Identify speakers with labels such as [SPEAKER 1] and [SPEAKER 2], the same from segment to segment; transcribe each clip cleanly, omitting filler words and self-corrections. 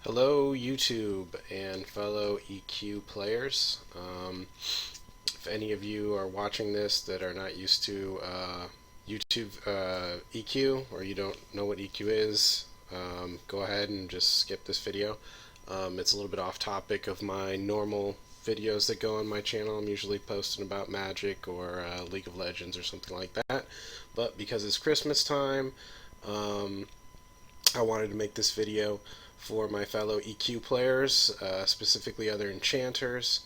[SPEAKER 1] Hello YouTube and fellow EQ players. If any of you are watching this that are not used to YouTube EQ, or you don't know what EQ is, go ahead and just skip this video. It's a little bit off topic of my normal videos that go on my channel. I'm usually posting about Magic or League of Legends or something like that. But because it's Christmas time, I wanted to make this video for my fellow EQ players, specifically other enchanters,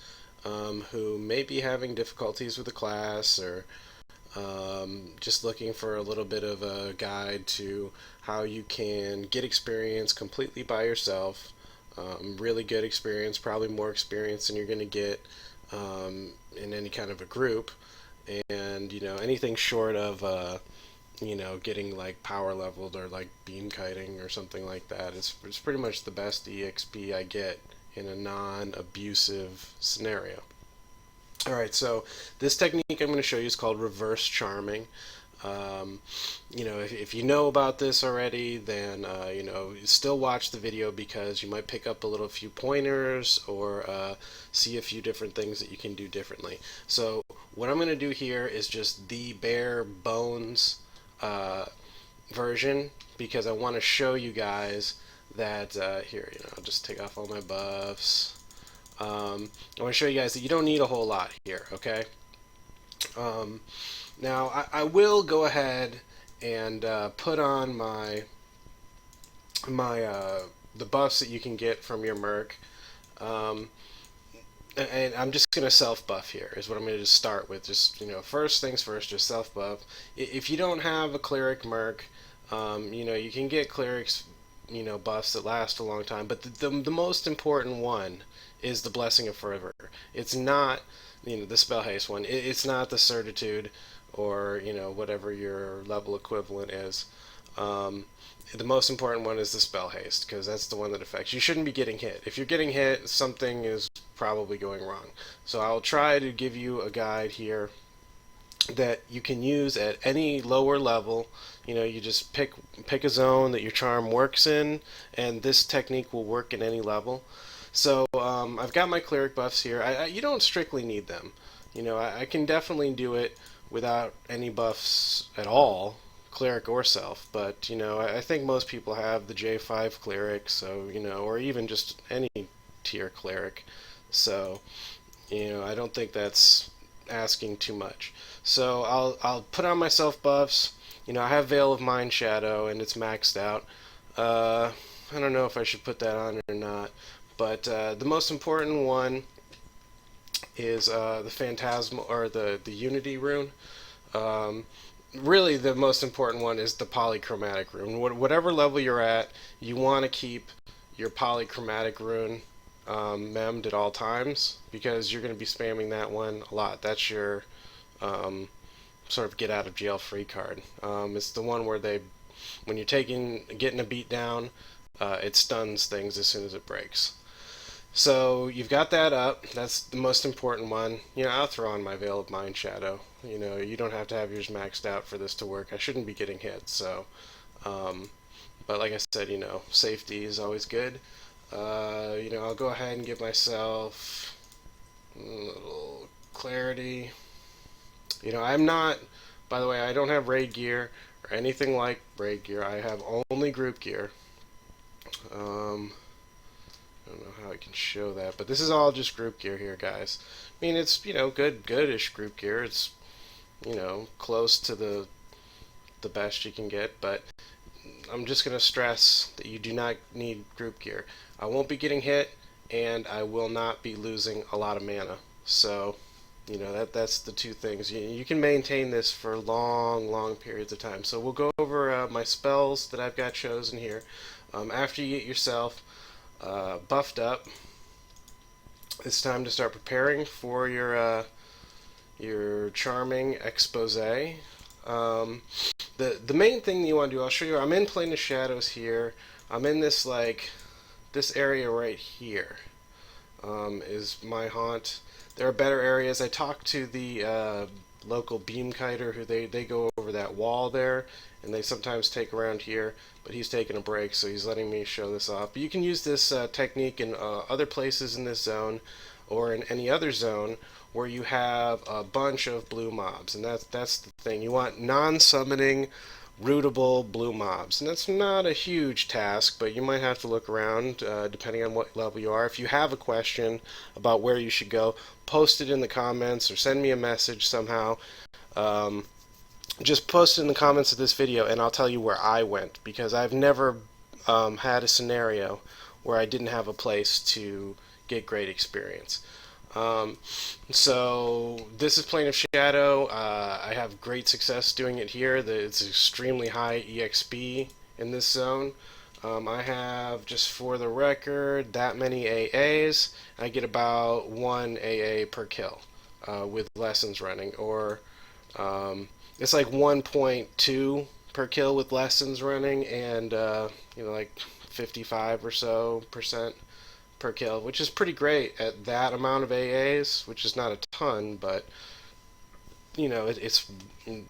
[SPEAKER 1] who may be having difficulties with the class, or just looking for a little bit of a guide to how you can get experience completely by yourself. Really good experience, probably more experience than you're going to get in any kind of a group. And anything short of getting like power leveled or like beam kiting or something like that. It's pretty much the best EXP I get in a non-abusive scenario. Alright, so this technique I'm going to show you is called reverse charming. If you know about this already, then still watch the video, because you might pick up a few pointers, or see a few different things that you can do differently. So what I'm going to do here is just the bare bones version, because I want to show you guys that here, I'll just take off all my buffs. I want to show you guys that you don't need a whole lot here, okay? Now I will go ahead and put on my the buffs that you can get from your merc. And I'm just going to self-buff here, is what I'm going to start with. Just, first things first, just self-buff. If you don't have a cleric merc, you can get clerics, buffs that last a long time. But the most important one is the Blessing of Fervor. It's not, the spell haste one. It's not the Certitude, or, whatever your level equivalent is. The most important one is the spell haste, because that's the one that affects. You shouldn't be getting hit. If you're getting hit, something is probably going wrong. So I'll try to give you a guide here that you can use at any lower level. You just pick a zone that your charm works in, and this technique will work in any level. So I've got my cleric buffs here. You don't strictly need them. I can definitely do it without any buffs at all, cleric or self, but I think most people have the J5 cleric, so or even just any tier cleric, so I don't think that's asking too much. So I'll put on my self buffs. I have Veil of Mind Shadow, and it's maxed out. I don't know if I should put that on or not, but the most important one is the Phantasmal, or the Unity rune. Really, the most important one is the Polychromatic rune. Whatever level you're at, you want to keep your Polychromatic rune memmed at all times, because you're going to be spamming that one a lot. That's your sort of get out of jail free card. It's the one where when you're getting a beat down, it stuns things as soon as it breaks. So you've got that up. That's the most important one. I'll throw on my Veil of Mind Shadow. You don't have to have yours maxed out for this to work. I shouldn't be getting hit, so. But like I said, safety is always good. I'll go ahead and give myself a little clarity. I'm not, by the way, I don't have raid gear or anything like raid gear. I have only group gear. I don't know how I can show that, but this is all just group gear here, guys. I mean, it's, goodish group gear. It's, close to the best you can get, but I'm just going to stress that you do not need group gear. I won't be getting hit, and I will not be losing a lot of mana. So, that's the two things. You can maintain this for long periods of time. So we'll go over my spells that I've got chosen here. After you get yourself buffed up, it's time to start preparing for your charming expose. The main thing you want to do, I'll show you. I'm in Plane of Shadows here. I'm in this this area right here. Is my haunt. There are better areas. I talked to the local beam kiter who they go over that wall there, and they sometimes take around here, but he's taking a break, so he's letting me show this off. But you can use this technique in other places in this zone or in any other zone where you have a bunch of blue mobs, and that's the thing. You want non-summoning rootable blue mobs, and that's not a huge task, but you might have to look around depending on what level you are. If you have a question about where you should go, post it in the comments or send me a message somehow. um, just post it in the comments of this video and I'll tell you where I went, because I've never had a scenario where I didn't have a place to get great experience. Um, so this is Plane of Shadow. I have great success doing it here. It's extremely high EXP in this zone. I have, just for the record, that many AAs. I get about 1 AA per kill with lessons running, or it's like 1.2 per kill with lessons running, and like 55 or so percent per kill, which is pretty great at that amount of AAs, which is not a ton, but it's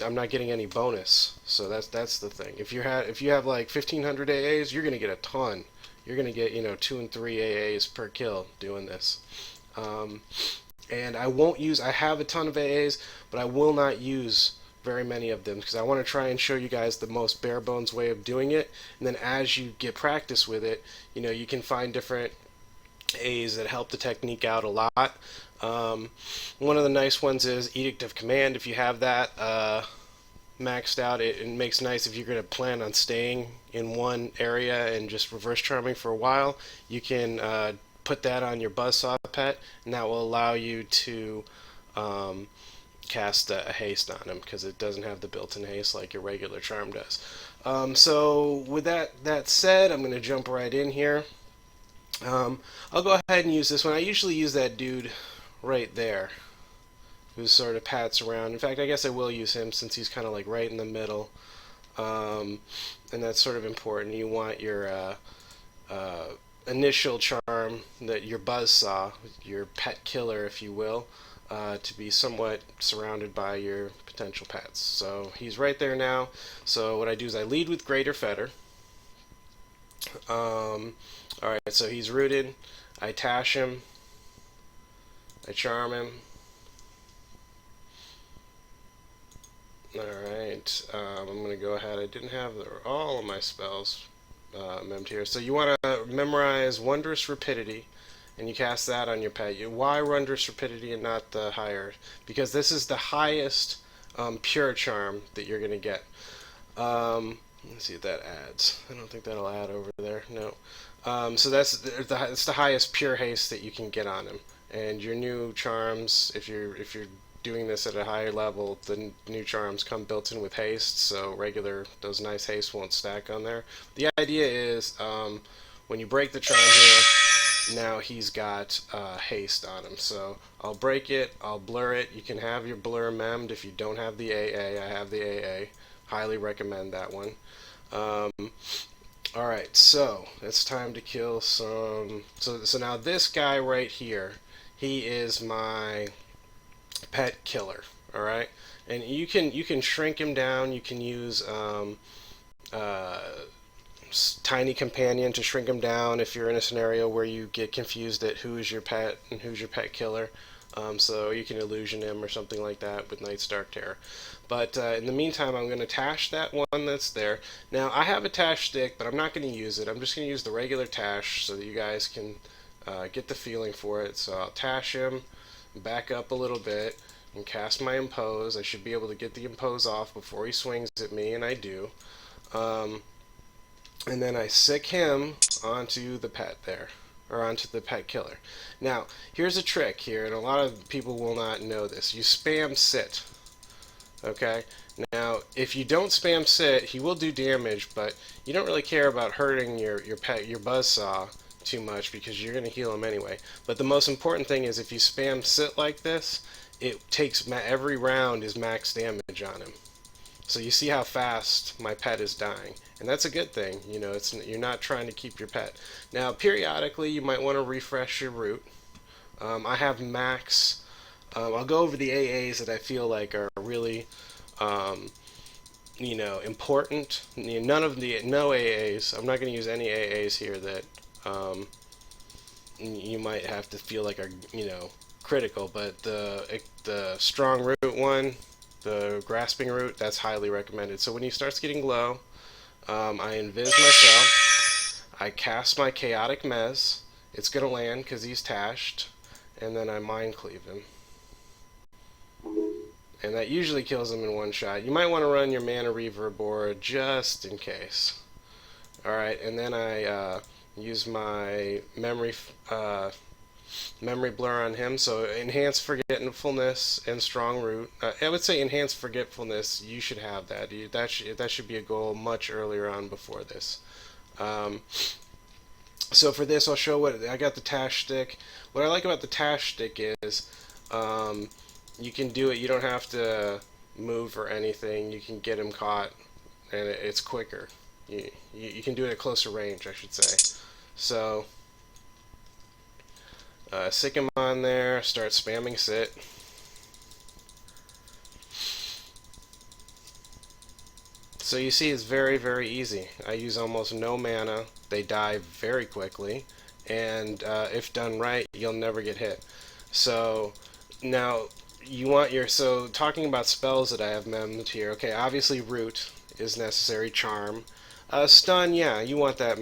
[SPEAKER 1] I'm not getting any bonus, so that's the thing. If you have like 1,500 AAs, you're gonna get a ton. You're gonna get 2 and 3 AAs per kill doing this. And I have a ton of AAs, but I will not use very many of them because I want to try and show you guys the most bare bones way of doing it. And then as you get practice with it, you can find different A's that help the technique out a lot. One of the nice ones is Edict of Command. If you have that maxed out, it makes nice if you're going to plan on staying in one area and just reverse charming for a while. You can put that on your buzzsaw pet, and that will allow you to cast a haste on him, because it doesn't have the built-in haste like your regular charm does. So with that said, I'm going to jump right in here. I'll go ahead and use this one. I usually use that dude right there, who sort of pats around. In fact, I guess I will use him since he's kind of like right in the middle, and that's sort of important. You want your initial charm, that your buzzsaw, your pet killer, if you will, to be somewhat surrounded by your potential pets. So he's right there now. So what I do is I lead with Greater Fetter. Alright, so he's rooted. I tash him. I charm him. Alright, I'm going to go ahead. I didn't have all of my spells memmed here. So you want to memorize Wondrous Rapidity, and you cast that on your pet. Why Wondrous Rapidity and not the higher? Because this is the highest pure charm that you're going to get. Let's see if that adds. I don't think that'll add over there. No. So that's the highest pure haste that you can get on him. And your new charms, if you're doing this at a higher level, the new charms come built in with haste. So those nice haste won't stack on there. The idea is when you break the charm here, now he's got haste on him. So I'll break it. I'll blur it. You can have your blur memmed if you don't have the AA. I have the AA. Highly recommend that one. Alright, so it's time to kill some. So now this guy right here, he is my pet killer. Alright, and you can shrink him down. You can use Tiny Companion to shrink him down if you're in a scenario where you get confused at who's your pet and who's your pet killer. So you can illusion him or something like that with Night's Dark Terror. But in the meantime, I'm going to tash that one that's there. Now, I have a tash stick, but I'm not going to use it. I'm just going to use the regular tash so that you guys can get the feeling for it. So I'll tash him, back up a little bit, and cast my Impose. I should be able to get the Impose off before he swings at me, and I do. And then I sick him onto the pet there, or onto the pet killer. Now, here's a trick here, and a lot of people will not know this. You spam sit. Okay? Now, if you don't spam sit, he will do damage, but you don't really care about hurting your buzzsaw too much because you're going to heal him anyway. But the most important thing is if you spam sit like this, it takes every round is max damage on him. So you see how fast my pet is dying. And that's a good thing. You're not trying to keep your pet. Now, periodically, you might want to refresh your root. I have max. I'll go over the AAs that I feel like are really important. No AAs. I'm not going to use any AAs here that you might have to feel like are critical. But the strong root one, the grasping root, that's highly recommended. So when he starts getting low, I invis myself. I cast my chaotic mez. It's going to land because he's tashed, and then I mind cleave him. And that usually kills him in one shot. You might want to run your mana reverb board just in case. Alright, and then I use my memory blur on him. So enhanced forgetfulness and strong root. I would say enhanced forgetfulness. You should have that. That should be a goal much earlier on before this. So for this, I'll show what I got. The tash stick. What I like about the tash stick is you can do it. You don't have to move or anything. You can get him caught, and it's quicker. You can do it at closer range, I should say. So stick him on there. Start spamming sit. So you see, it's very, very easy. I use almost no mana. They die very quickly, and if done right, you'll never get hit. So now you want so talking about spells that I have memmed here. Okay, obviously root is necessary. Charm, stun. Yeah, you want that.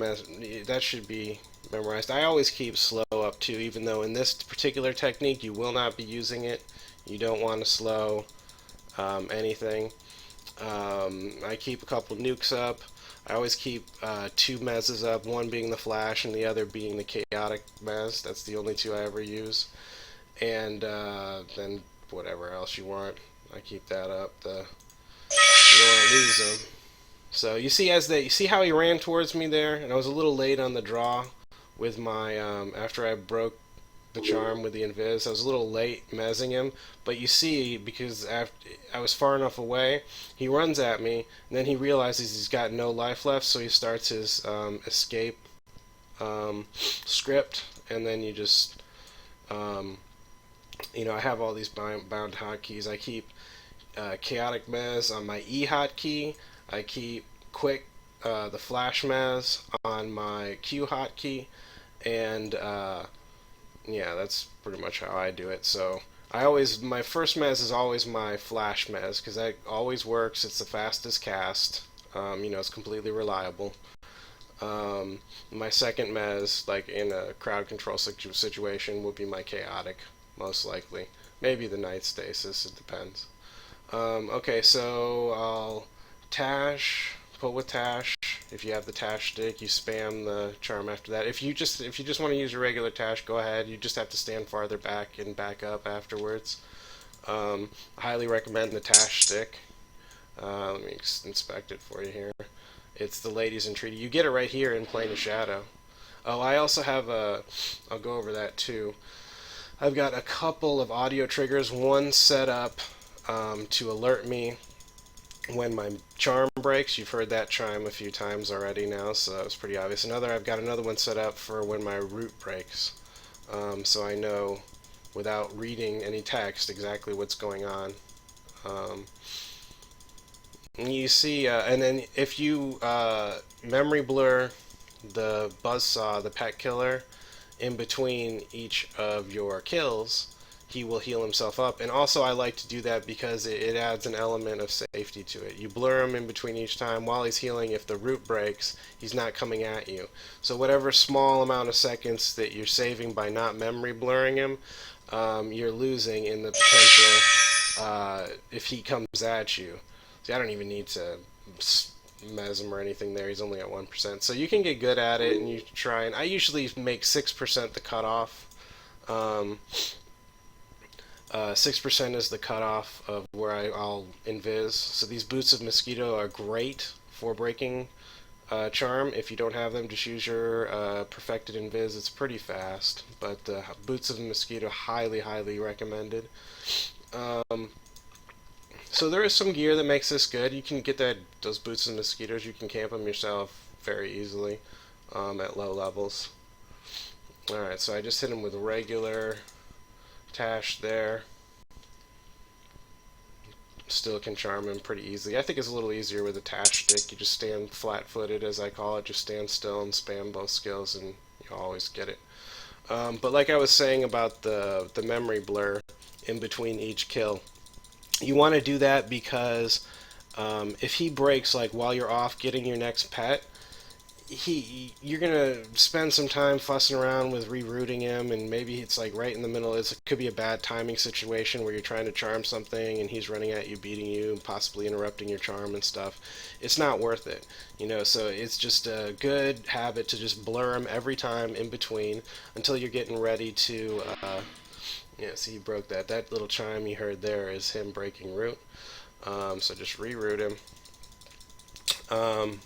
[SPEAKER 1] That should be memorized. I always keep slow up too, even though in this particular technique you will not be using it. You don't want to slow anything. I keep a couple nukes up. I always keep 2 mezzes up, one being the flash and the other being the chaotic mez. That's the only 2 I ever use. And then whatever else you want, I keep that up. You don't want to lose them. So you see, you see how he ran towards me there, and I was a little late on the draw with my after I broke the charm with the invis. I was a little late mezzing him, but you see, because after I was far enough away, he runs at me, and then he realizes he's got no life left, so he starts his escape script, and then you just I have all these bound hotkeys. I keep chaotic mez on my E hotkey. I keep quick the flash mez on my Q hotkey, and yeah, that's pretty much how I do it. So my first mez is always my flash mez, because that always works. It's the fastest cast. It's completely reliable. My second mez, like in a crowd control situation, would be my chaotic, most likely. Maybe the night stasis, it depends. Okay, so I'll tash, put with tash. If you have the tash stick, you spam the charm after that. If you just want to use your regular tash, go ahead. You just have to stand farther back and back up afterwards. I highly recommend the tash stick. Let me inspect it for you here. It's the Ladies Entreaty. You get it right here in Plane of Shadow. Oh, I also have I'll go over that too. I've got a couple of audio triggers. One set up to alert me when my charm breaks. You've heard that chime a few times already now, so that was pretty obvious. I've got another one set up for when my root breaks, so I know without reading any text exactly what's going on. You see, and then if you memory blur the buzzsaw, the pet killer, in between each of your kills, he will heal himself up. And also I like to do that because it adds an element of safety to it. You blur him in between each time while he's healing. If the root breaks, he's not coming at you. So whatever small amount of seconds that you're saving by not memory blurring him, you're losing in the potential if he comes at you. See, I don't even need to mez him or anything there. He's only at 1%. So you can get good at it, and you try. And I usually make 6% the cutoff. 6% is the cutoff of where I'll invis. So these Boots of Mosquito are great for breaking charm. If you don't have them, just use your perfected invis. It's pretty fast, but Boots of Mosquito, highly, highly recommended. So there is some gear that makes this good. You can get those Boots of Mosquitoes. You can camp them yourself very easily at low levels. Alright, so I just hit him with regular tash there. still can charm him pretty easily. I think it's a little easier with attached stick. You just stand flat-footed, as I call it. Just stand still and spam both skills, and you always get it. But like I was saying about the memory blur in between each kill, you want to do that because if he breaks like while you're off getting your next pet, you're gonna spend some time fussing around with rerouting him, and maybe it's like right in the middle. It could be a bad timing situation where you're trying to charm something and he's running at you, beating you, possibly interrupting your charm and stuff. It's not worth it, you know. So it's just a good habit to just blur him every time in between until you're getting ready to. Yeah, see, he broke that. That little chime you heard there is him breaking root. So just reroute him.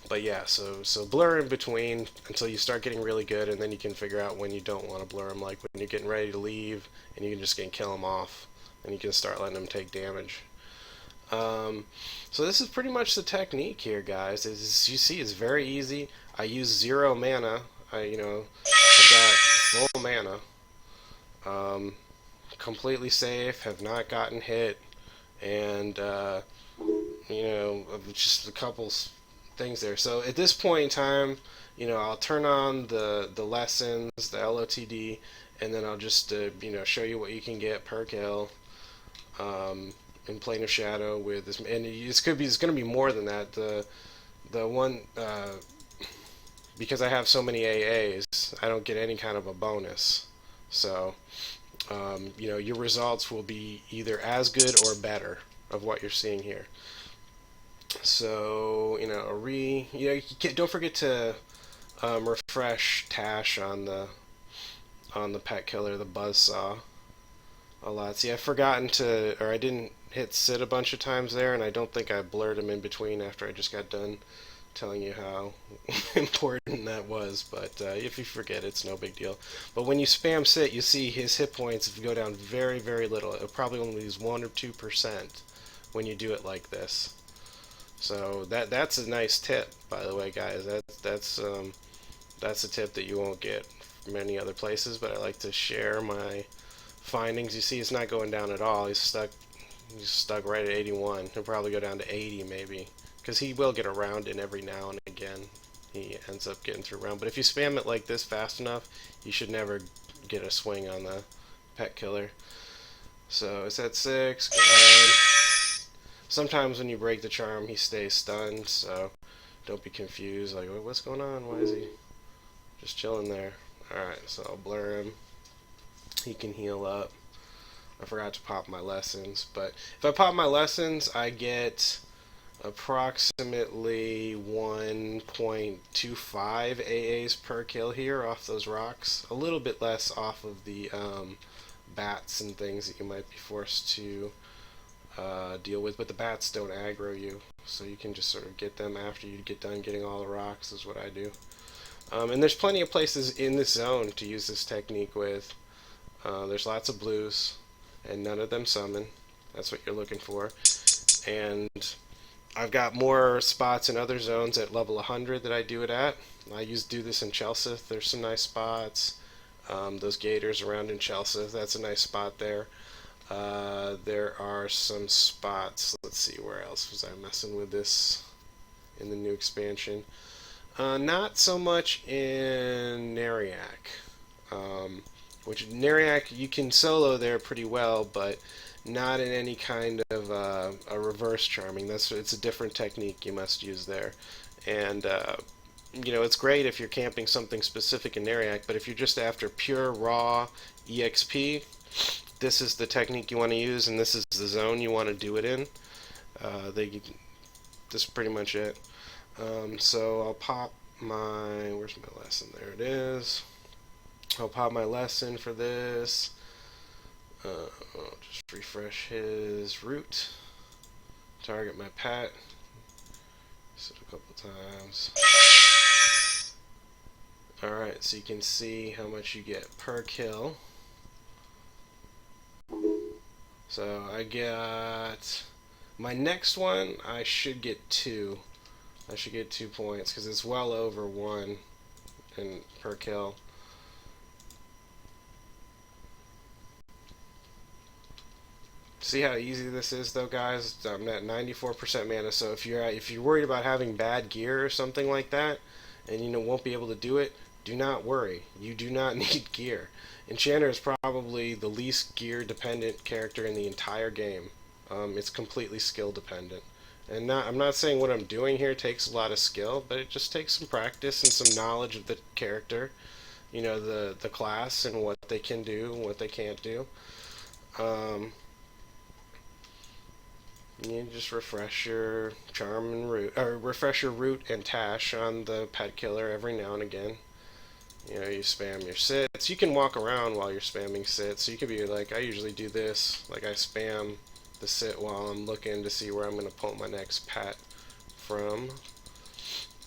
[SPEAKER 1] But yeah, so blur in between until you start getting really good, and then you can figure out when you don't want to blur them, like when you're getting ready to leave, and you can just kill them off, and you can start letting them take damage. So this is pretty much the technique here, guys. As you see, it's very easy. I use 0 mana. I've got full mana. Completely safe. Have not gotten hit, and just a couple things there. So at this point in time, I'll turn on the lessons, the LOTD, and then I'll just show you what you can get per kill in Plane of Shadow with this. And it's going to be more than that. The one because I have so many AAs, I don't get any kind of a bonus. So your results will be either as good or better of what you're seeing here. So don't forget to refresh Tash on the pet killer, the buzzsaw, a lot. See, I've forgotten to, or I didn't hit sit a bunch of times there, and I don't think I blurred him in between after I just got done telling you how important that was. But if you forget, it's no big deal. But when you spam sit, you see his hit points go down very, very little. It'll probably only lose 1 or 2% when you do it like this. So that's a nice tip, by the way, guys. That's a tip that you won't get from many other places, but I like to share my findings. You see, it's not going down at all. He's stuck right at 81. He'll probably go down to 80 maybe, because he will get a round in every now and again. He ends up getting through a round. But if you spam it like this fast enough, you should never get a swing on the pet killer. So it's at 6. Go ahead. Sometimes when you break the charm, he stays stunned, so don't be confused. Like, what's going on? Why is he just chilling there? Alright, so I'll blur him. He can heal up. I forgot to pop my lessons, but if I pop my lessons, I get approximately 1.25 AAs per kill here off those rocks. A little bit less off of the bats and things that you might be forced to deal with, but the bats don't aggro you, so you can just sort of get them after you get done getting all the rocks, is what I do. And there's plenty of places in this zone to use this technique with. There's lots of blues, and none of them summon. That's what you're looking for. And I've got more spots in other zones at level 100 that I do it at. I do this in Chelsea. There's some nice spots. Those gators around in Chelsea, that's a nice spot there. There are some spots. Let's see, where else was I messing with this in the new expansion? Not so much in Neriak. Which Neriak, you can solo there pretty well, but not in any kind of a reverse charming. It's a different technique you must use there. And it's great if you're camping something specific in Neriak, but if you're just after pure raw EXP, this is the technique you want to use, and this is the zone you want to do it in. This is pretty much it. So I'll pop my, where's my lesson? There it is. I'll pop my lesson for this. I'll just refresh his route. Target my pet. Sit a couple times. Alright, so you can see how much you get per kill. So I got my next one. I should get 2. I should get 2 points because it's well over 1 per kill. See how easy this is, though, guys? I'm at 94% mana. So if you're worried about having bad gear or something like that, and won't be able to do it, do not worry. You do not need gear. Enchanter is probably the least gear dependent character in the entire game. It's completely skill dependent. And I'm not saying what I'm doing here takes a lot of skill, but it just takes some practice and some knowledge of the character, the class and what they can do and what they can't do. Um, you just refresh your charm and root, or refresh your root and tash on the pet killer every now and again. You spam your sits. You can walk around while you're spamming sits. So you could be like, I usually do this. Like I spam the sit while I'm looking to see where I'm going to pull my next pet from.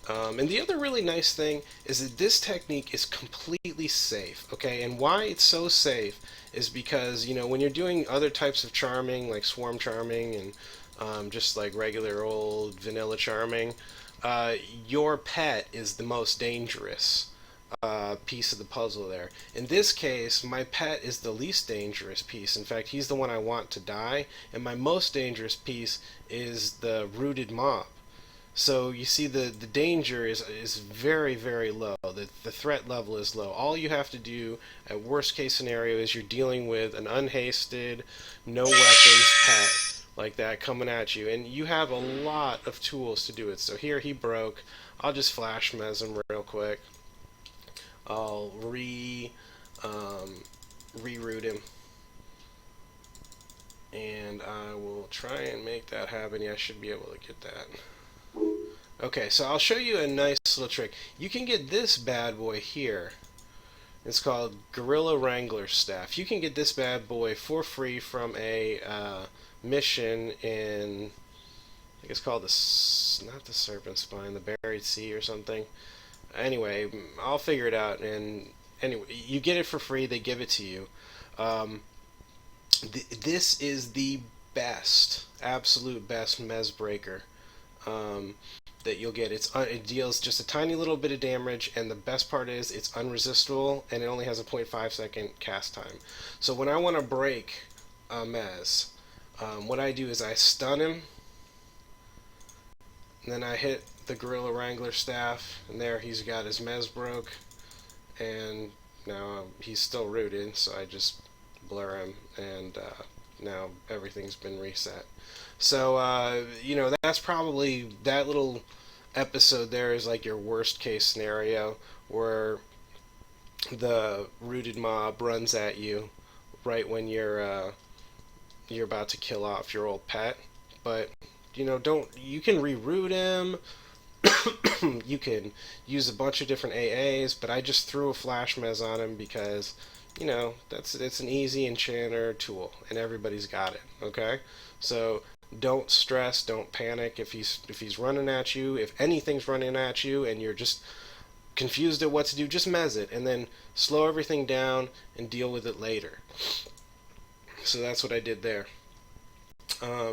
[SPEAKER 1] And the other really nice thing is that this technique is completely safe, okay? And why it's so safe is because, when you're doing other types of charming, like swarm charming and just like regular old vanilla charming, your pet is the most dangerous piece of the puzzle there. In this case, my pet is the least dangerous piece. In fact, he's the one I want to die, and my most dangerous piece is the rooted mob. So you see the danger is very, very low. The threat level is low. All you have to do at worst case scenario is you're dealing with an unhasted, no weapons pet like that coming at you. And you have a lot of tools to do it. So here he broke. I'll just flash mez him real quick. I'll reroute him. And I will try and make that happen. Yeah, I should be able to get that. Okay, so I'll show you a nice little trick. You can get this bad boy here. It's called Gorilla Wrangler Staff. You can get this bad boy for free from a mission in, I think it's called not the Serpent Spine, the Buried Sea or something. Anyway, I'll figure it out. And anyway, you get it for free. They give it to you. This is the best, absolute best mez breaker. That you'll get. It deals just a tiny little bit of damage, and the best part is it's unresistible, and it only has a 0.5 second cast time. So when I want to break a mez, what I do is I stun him, and then I hit the Gorilla Wrangler Staff, and there he's got his mez broke, and now he's still rooted, so I just blur him, and now everything's been reset. So, that's probably, that little episode there is like your worst case scenario where the rooted mob runs at you right when you're about to kill off your old pet. But, you can reroute him. You can use a bunch of different AAs, but I just threw a flash mez on him because, it's an easy enchanter tool, and everybody's got it, okay? So don't stress, don't panic if he's running at you, if anything's running at you and you're just confused at what to do, just mez it and then slow everything down and deal with it later. So that's what I did there.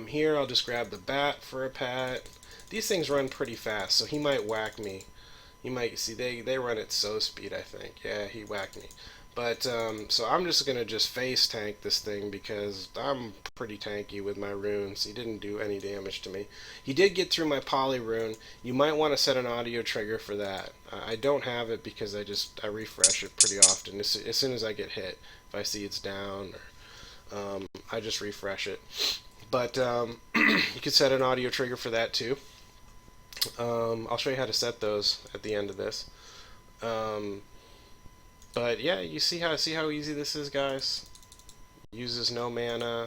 [SPEAKER 1] Here I'll just grab the bat for a pet. These things run pretty fast, so he might whack me. You might see they run at so speed, I think. Yeah, he whacked me. But, so I'm just going to just face tank this thing because I'm pretty tanky with my runes. He didn't do any damage to me. He did get through my poly rune. You might want to set an audio trigger for that. I don't have it because I refresh it pretty often. As soon as I get hit, if I see it's down, or, I just refresh it. But you could set an audio trigger for that too. I'll show you how to set those at the end of this. But yeah, you see how easy this is, guys. Uses no mana.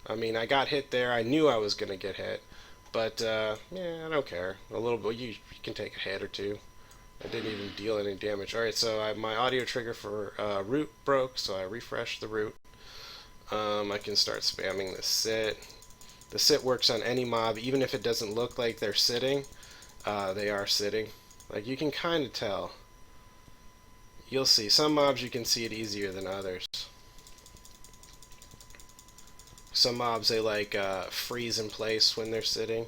[SPEAKER 1] I mean, I got hit there. I knew I was gonna get hit, but yeah, I don't care. A little bit. You can take a hit or two. I didn't even deal any damage. All right, so my audio trigger for root broke, so I refreshed the root. I can start spamming the sit. The sit works on any mob, even if it doesn't look like they're sitting. They are sitting. Like you can kind of tell. You'll see. Some mobs you can see it easier than others. Some mobs they freeze in place when they're sitting.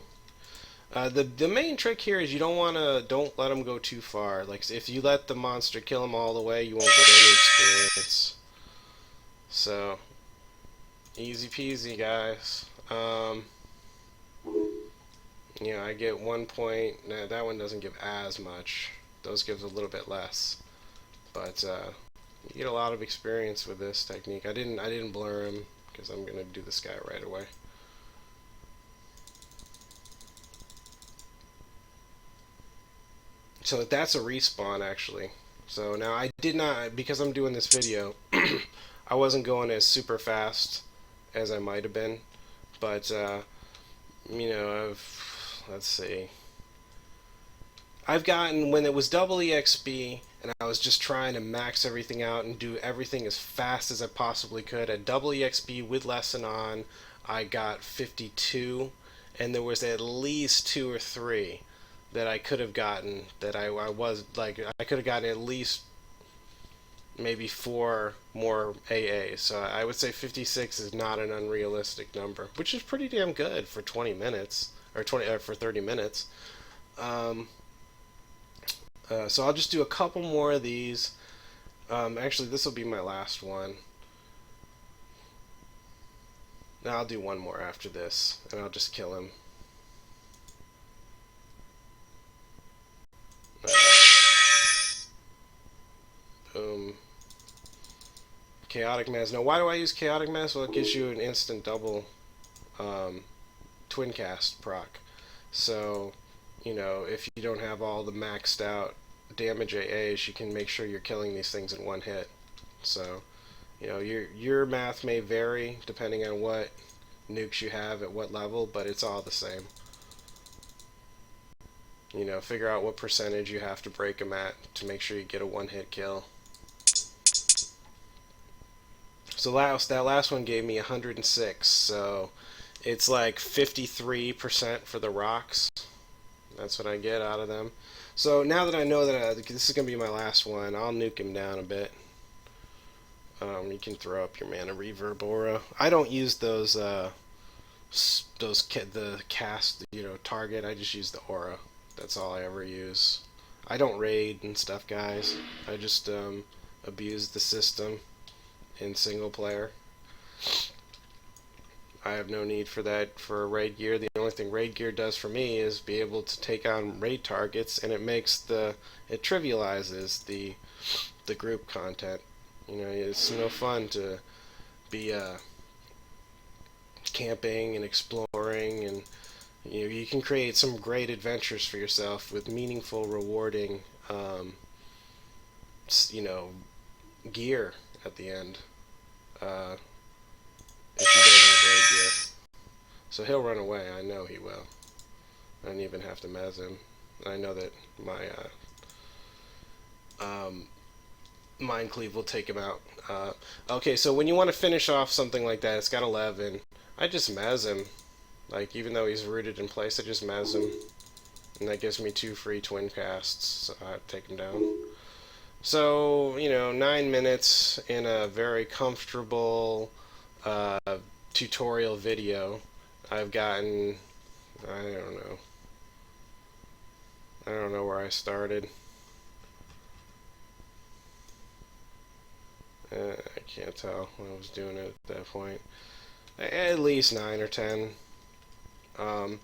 [SPEAKER 1] The main trick here is don't let them go too far. Like if you let the monster kill them all the way, you won't get any experience. So Easy peasy, guys. You know, I get 1 point. Nah, that one doesn't give as much. Those gives a little bit less, but you get a lot of experience with this technique. I didn't blur him because I'm gonna do this guy right away. So that's a respawn actually. So now I did not, because I'm doing this video, I wasn't going as super fast as I might have been, but you know, let's see. I've gotten, when it was double EXP and I was just trying to max everything out and do everything as fast as I possibly could, at double EXP with lesson on, I got 52, and there was at least 2 or 3 that I could have gotten, that I was like, I could have gotten at least maybe 4 more AAs. So I would say 56 is not an unrealistic number, which is pretty damn good for 20 minutes, or 20 for 30 minutes. Um, so I'll just do a couple more of these. Actually, this will be my last one. Now I'll do one more after this, and I'll just kill him. Boom. Chaotic Mass. Now, why do I use Chaotic Mass? Well, it gives you an instant double twin cast proc. So, you know, if you don't have all the maxed out damage AAs, you can make sure you're killing these things in one hit. So, you know, your math may vary depending on what nukes you have at what level, but it's all the same. You know, figure out what percentage you have to break them at to make sure you get a one-hit kill. So that last one gave me 106, so it's like 53% for the rocks. That's what I get out of them. So now that I know that this is going to be my last one, I'll nuke him down a bit. You can throw up your mana reverb aura. I don't use the cast, you know, target. I just use the aura. That's all I ever use. I don't raid and stuff, guys. I just abuse the system in single player. I have no need for that for raid gear. The only thing raid gear does for me is be able to take on raid targets, and it trivializes the group content. You know, it's no fun to be camping and exploring, and you know, you can create some great adventures for yourself with meaningful, rewarding, you know, gear at the end. If you don't have raid gear. So he'll run away. I know he will. I don't even have to mez him. I know that my Mind Cleave will take him out. Okay, so when you want to finish off something like that, it's got 11. I just mez him. Like, even though he's rooted in place, I just mez him. And that gives me 2 free twin casts, so I have to take him down. So, you know, 9 minutes in a very comfortable tutorial video. I've gotten, I don't know where I started. I can't tell what I was doing at that point. At least 9 or 10. And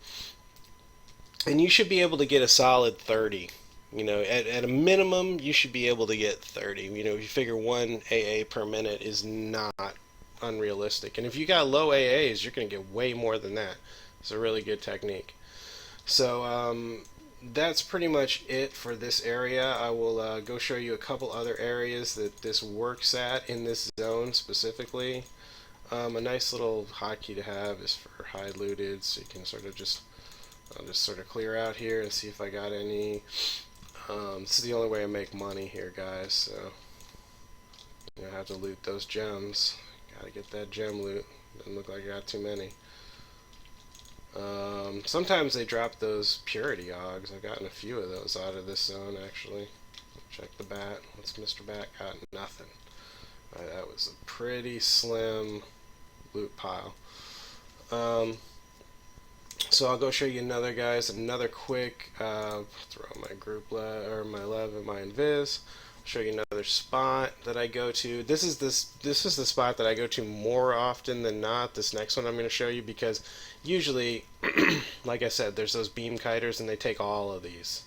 [SPEAKER 1] you should be able to get a solid 30. You know, at a minimum, you should be able to get 30. You know, if you figure 1 AA per minute is not unrealistic. And if you got low AAs, you're going to get way more than that. It's a really good technique. So, that's pretty much it for this area. I will go show you a couple other areas that this works at in this zone specifically. A nice little hotkey to have is for hide looted, so you can sort of I'll just sort of clear out here and see if I got any. This is the only way I make money here, guys, so you know, I have to loot those gems. Gotta get that gem loot. Doesn't look like I got too many. Sometimes they drop those purity ogs. I've gotten a few of those out of this zone, actually. Check the bat. What's Mr. Bat got? Nothing. That was a pretty slim loot pile. So I'll go show you another quick throw my group or my lev and my invis. show you another spot that I go to. This is the spot that I go to more often than not. This next one I'm going to show you, because usually, like I said, there's those beam kiters and they take all of these.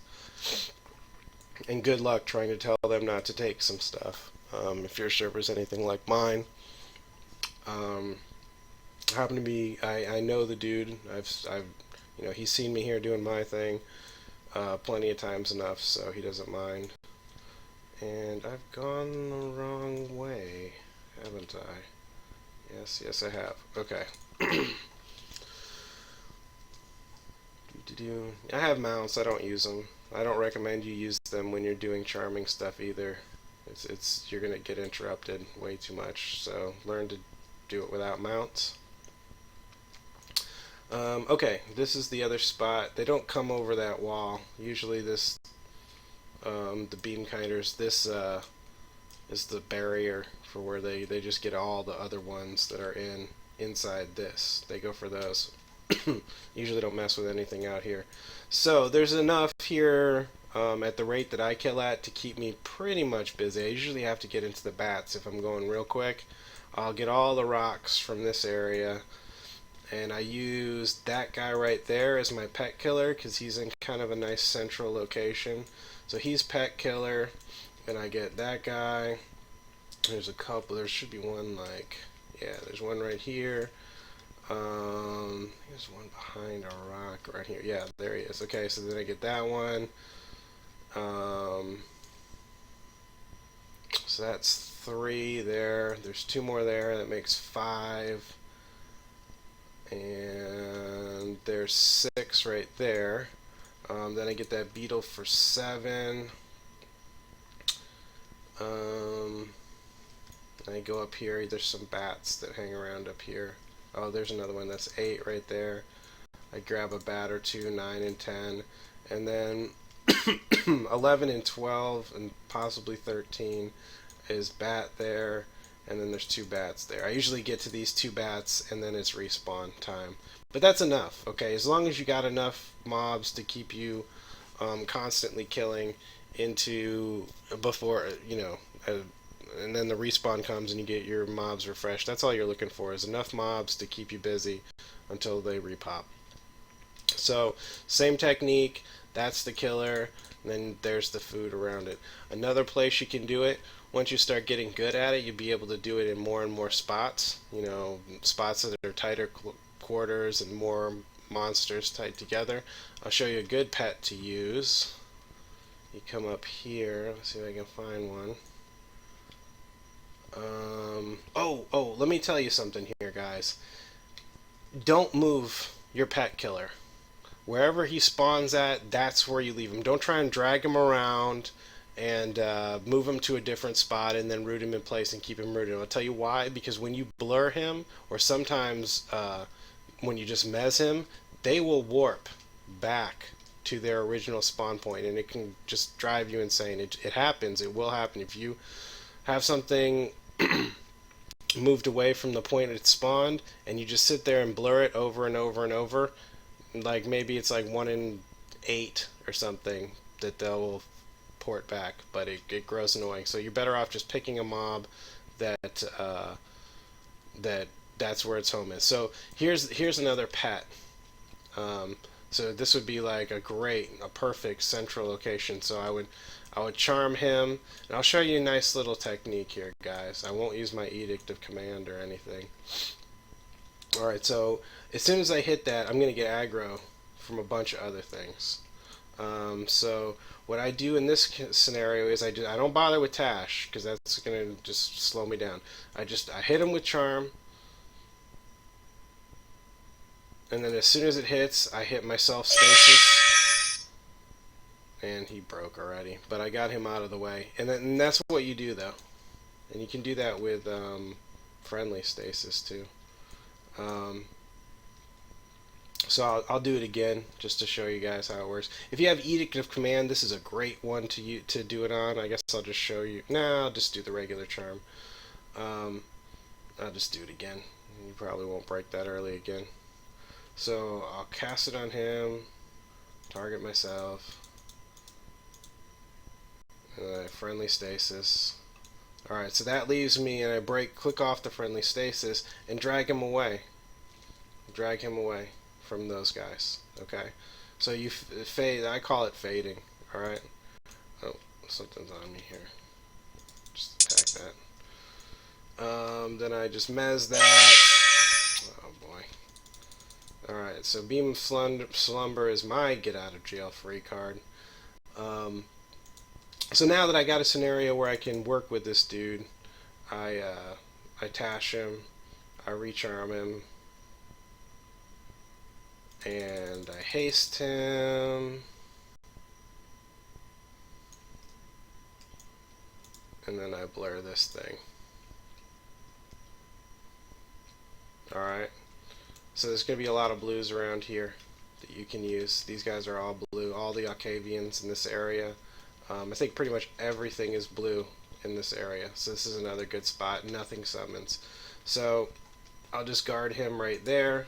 [SPEAKER 1] And good luck trying to tell them not to take some stuff. If your server's anything like mine. Happen to be, I know the dude. I've he's seen me here doing my thing plenty of times enough, so he doesn't mind. And I've gone the wrong way, haven't I? Yes, I have. Okay. I have mounts. I don't use them. I don't recommend you use them when you're doing charming stuff either. You're gonna get interrupted way too much. So learn to do it without mounts. Okay, this is the other spot. They don't come over that wall. Usually the beam kiters, this is the barrier for where they just get all the other ones that are inside this. They go for those. Usually don't mess with anything out here. So there's enough here at the rate that I kill at to keep me pretty much busy. I usually have to get into the bats if I'm going real quick. I'll get all the rocks from this area, and I use that guy right there as my pet killer because he's in kind of a nice central location. So he's pet killer, and I get that guy. There's a couple. There should be one there's one right here. There's one behind a rock right here. Yeah, there he is. Okay, so then I get that one. So that's 3 there. There's 2 more there. That makes 5. And there's 6 right there. Then I get that beetle for 7. I go up here. There's some bats that hang around up here. Oh, there's another one. That's 8 right there. I grab a bat or 2, 9 and 10. And then 11 and 12 and possibly 13 is bat there. And then there's 2 bats there. I usually get to these 2 bats and then it's respawn time. But that's enough, okay? As long as you got enough mobs to keep you constantly killing into before, and then the respawn comes and you get your mobs refreshed. That's all you're looking for, is enough mobs to keep you busy until they repop. So, same technique. That's the killer. And then there's the food around it. Another place you can do it, once you start getting good at it, you'll be able to do it in more and more spots. Spots that are tighter quarters and more monsters tied together. I'll show you a good pet to use. You come up here. Let's see if I can find one. Let me tell you something here, guys. Don't move your pet killer. Wherever he spawns at, that's where you leave him. Don't try and drag him around and move him to a different spot and then root him in place and keep him rooted. I'll tell you why. Because when you blur him, or sometimes when you just mez him, they will warp back to their original spawn point, and it can just drive you insane. It happens. It will happen. If you have something moved away from the point it spawned, and you just sit there and blur it over and over and over, like maybe it's like 1 in 8 or something that they'll port back, but it grows annoying. So you're better off just picking a mob that's where its home is. So here's another pet. So this would be like a perfect central location. So I would charm him, and I'll show you a nice little technique here, guys. I won't use my Edict of Command or anything. Alright, so as soon as I hit that, I'm going to get aggro from a bunch of other things. So what I do in this scenario is I don't bother with Tash, because that's going to just slow me down. I hit him with Charm, and then as soon as it hits, I hit myself stasis, and he broke already. But I got him out of the way, and that's what you do though, and you can do that with friendly stasis too. So I'll do it again just to show you guys how it works. If you have Edict of Command, this is a great one to do it on. I guess I'll just show you. No, I'll just do the regular charm. I'll just do it again. You probably won't break that early again. So I'll cast it on him, target myself, and then I friendly stasis. Alright, so that leaves me, and I click off the friendly stasis and drag him away. Drag him away from those guys. Okay, so you fade. I call it fading. Alright. Oh, something's on me here. Just attack that. Then I just mez that. Oh boy. Alright, so Beam of Slumber is my get out of jail free card. So now that I got a scenario where I can work with this dude, I tash him, I recharm him, and I haste him, and then I blur this thing. Alright, so there's going to be a lot of blues around here that you can use. These guys are all blue, all the Octavians in this area. I think pretty much everything is blue in this area, so this is another good spot. Nothing summons, so I'll just guard him right there.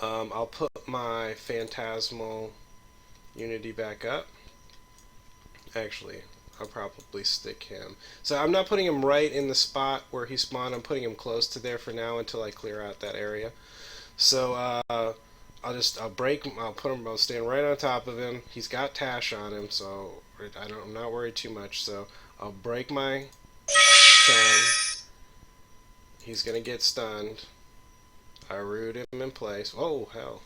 [SPEAKER 1] I'll put my Phantasmal Unity back up. Actually, I'll probably stick him. So I'm not putting him right in the spot where he spawned. I'm putting him close to there for now until I clear out that area. So I'll stand right on top of him. He's got Tash on him, so I'm not worried too much. So I'll break my charm. He's gonna get stunned. I root him in place. Oh hell!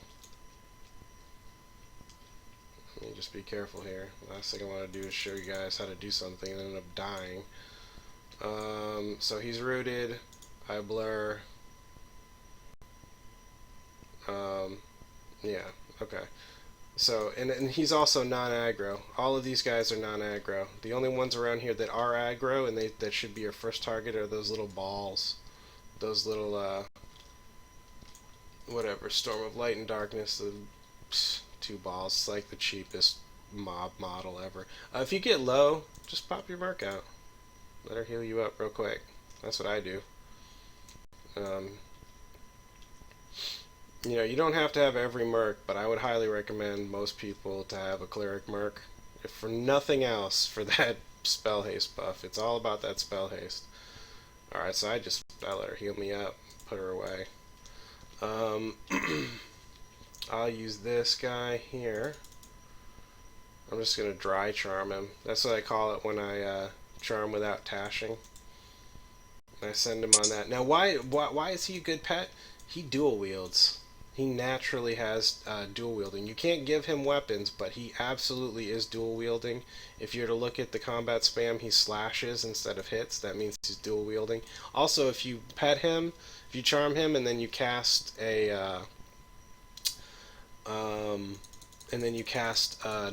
[SPEAKER 1] Let me just be careful here. Last thing I want to do is show you guys how to do something and end up dying. So he's rooted. I blur. Yeah, okay. So, and he's also non-aggro. All of these guys are non-aggro. The only ones around here that are aggro and that should be your first target are those little balls. Those little, whatever, Storm of Light and Darkness, the 2 balls. It's like the cheapest mob model ever. If you get low, just pop your mark out. Let her heal you up real quick. That's what I do. You know, you don't have to have every merc, but I would highly recommend most people to have a cleric merc. If for nothing else, for that spell haste buff. It's all about that spell haste. Alright, so I let her heal me up, put her away. I'll use this guy here. I'm just going to dry charm him. That's what I call it when I charm without tashing. And I send him on that. Now, why is he a good pet? He dual wields. He naturally has dual wielding. You can't give him weapons, but he absolutely is dual wielding. If you're to look at the combat spam, he slashes instead of hits. That means he's dual wielding. Also, if you pet him, if you charm him, and then you cast an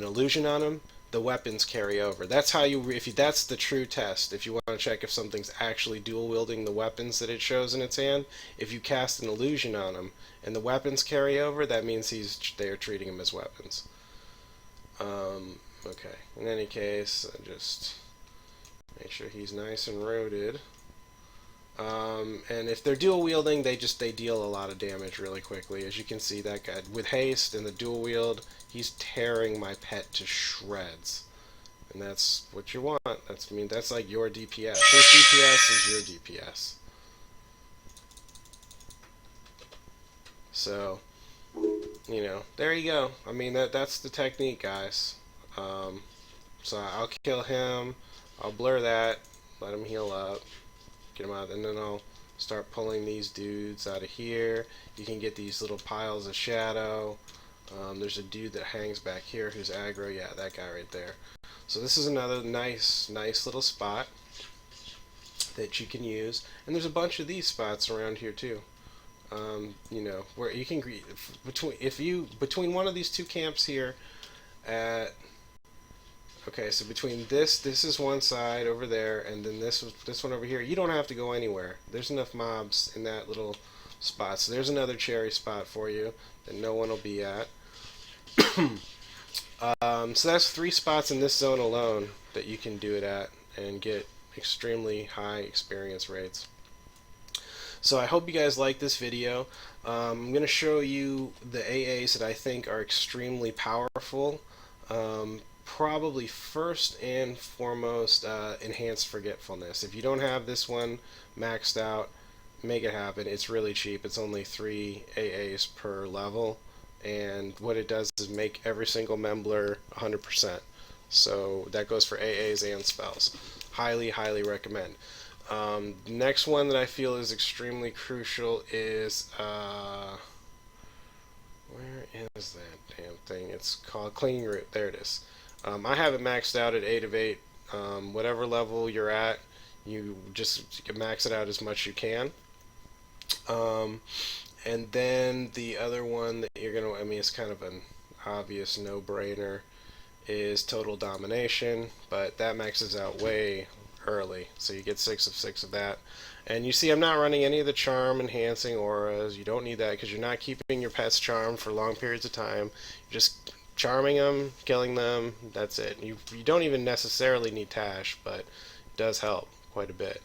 [SPEAKER 1] illusion on him, the weapons carry over. That's how that's the true test. If you want to check if something's actually dual wielding the weapons that it shows in its hand, if you cast an illusion on him and the weapons carry over, that means they are treating him as weapons. Okay. In any case, just make sure he's nice and rooted. And if they're dual wielding, they deal a lot of damage really quickly. As you can see, that guy with haste and the dual wield, he's tearing my pet to shreds, and that's what you want. That's like your DPS. His DPS is your DPS. So, you know, there you go. I mean, that's the technique, guys. So I'll kill him. I'll blur that. Let him heal up. Get him out, and then I'll start pulling these dudes out of here. You can get these little piles of shadow. There's a dude that hangs back here who's aggro. Yeah, that guy right there. So this is another nice little spot that you can use. And there's a bunch of these spots around here too. You know, where you can between one of these 2 camps here at. Okay, so between this is one side over there, and then this one over here. You don't have to go anywhere. There's enough mobs in that little spot. So there's another cherry spot for you that no one will be at. So that's 3 spots in this zone alone that you can do it at and get extremely high experience rates. So I hope you guys like this video. I'm going to show you the AAs that I think are extremely powerful. probably first and foremost enhanced forgetfulness. If you don't have this one maxed out, make it happen. It's really cheap. It's only 3 AAs per level, and what it does is make every single Membler 100%. So that goes for AAs and spells. Highly, highly recommend. Next one that I feel is extremely crucial is where is that damn thing? It's called Clinging Root. There it is. I have it maxed out at 8 of 8. Whatever level you're at, you just max it out as much as you can. And then the other one that you're gonna, I mean, it's kind of an obvious no-brainer, is Total Domination, but that maxes out way early, so you get 6 of 6 of that. And you see I'm not running any of the charm enhancing auras. You don't need that because you're not keeping your pets charmed for long periods of time. You're just charming them, killing them, that's it. You don't even necessarily need Tash, but it does help quite a bit.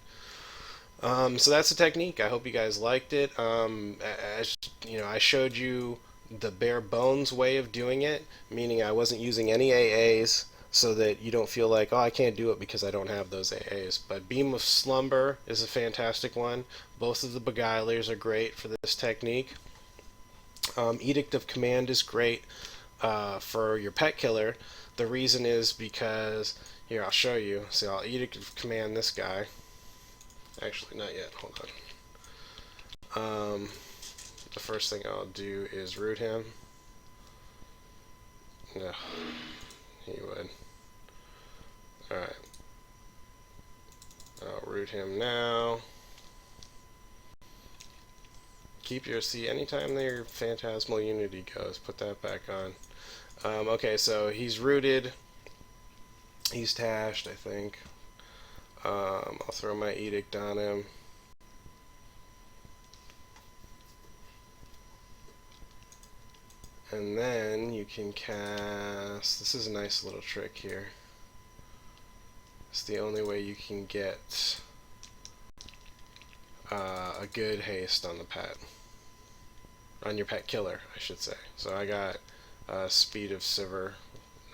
[SPEAKER 1] So that's the technique. I hope you guys liked it. As you know, I showed you the bare bones way of doing it, meaning I wasn't using any AAs, so that you don't feel like, oh, I can't do it because I don't have those AAs. But Beam of Slumber is a fantastic one. Both of the Beguilers are great for this technique. Edict of Command is great for your pet killer. The reason is because, here, I'll show you. See, I'll Edict of Command this guy. Actually, not yet. Hold on. The first thing I'll do is root him. No, he would. Alright. I'll root him now. Keep your, see, anytime your Phantasmal Unity goes, put that back on. Okay, so he's rooted. He's tashed, I think. I'll throw my Edict on him. And then you can cast, this is a nice little trick here. It's the only way you can get a good haste on the pet. On your pet killer, I should say. So I got Speed of Sivir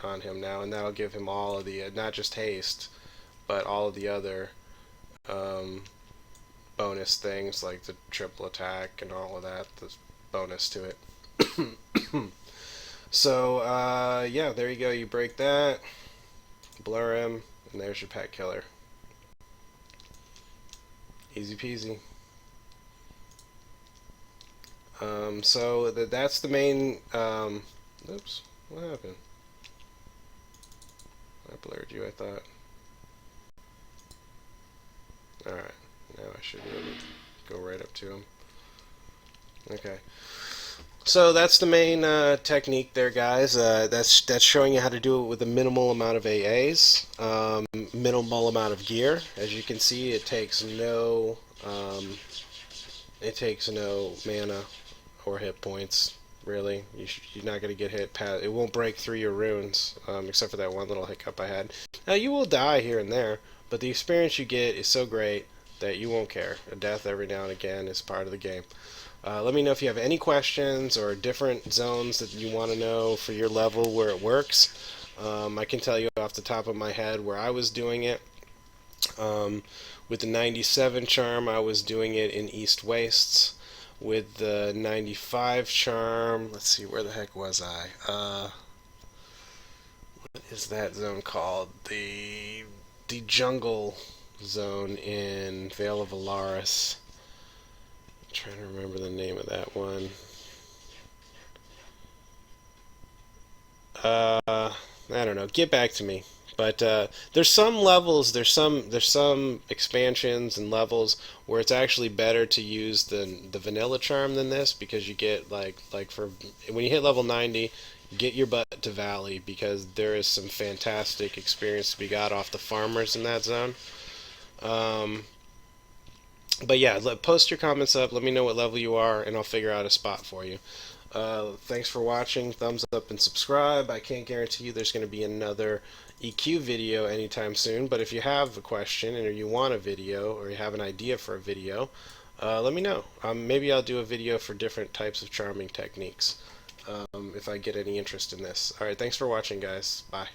[SPEAKER 1] on him now, and that'll give him all of the, not just haste, but all of the other bonus things like the triple attack and all of that, the bonus to it. So, yeah, there you go. You break that, blur him, and there's your pet killer. Easy peasy. So that's the main, oops, what happened? I blurred you, I thought. Alright, now I should be able to go right up to him. Okay. So that's the main technique there, guys. That's showing you how to do it with a minimal amount of AAs, minimal amount of gear. As you can see, it takes no mana or hit points. Really, you're not going to get hit past. It won't break through your runes, except for that one little hiccup I had. Now you will die here and there, but the experience you get is so great that you won't care. A death every now and again is part of the game. Let me know if you have any questions or different zones that you want to know for your level where it works. I can tell you off the top of my head where I was doing it. With the 97 charm, I was doing it in East Wastes. With the 95 charm, let's see, where the heck was I? What is that zone called? The jungle zone in Vale of Alaris. I'm trying to remember the name of that one. I don't know. Get back to me. But there's some levels, there's some expansions and levels where it's actually better to use the vanilla charm than this, because you get like for when you hit level 90, get your butt to Valley, because there is some fantastic experience to be got off the farmers in that zone. But yeah, post your comments up. Let me know what level you are, and I'll figure out a spot for you. Thanks for watching. Thumbs up and subscribe. I can't guarantee you there's going to be another EQ video anytime soon, but if you have a question or you want a video or you have an idea for a video, let me know. Maybe I'll do a video for different types of charming techniques if I get any interest in this. Alright, thanks for watching, guys. Bye.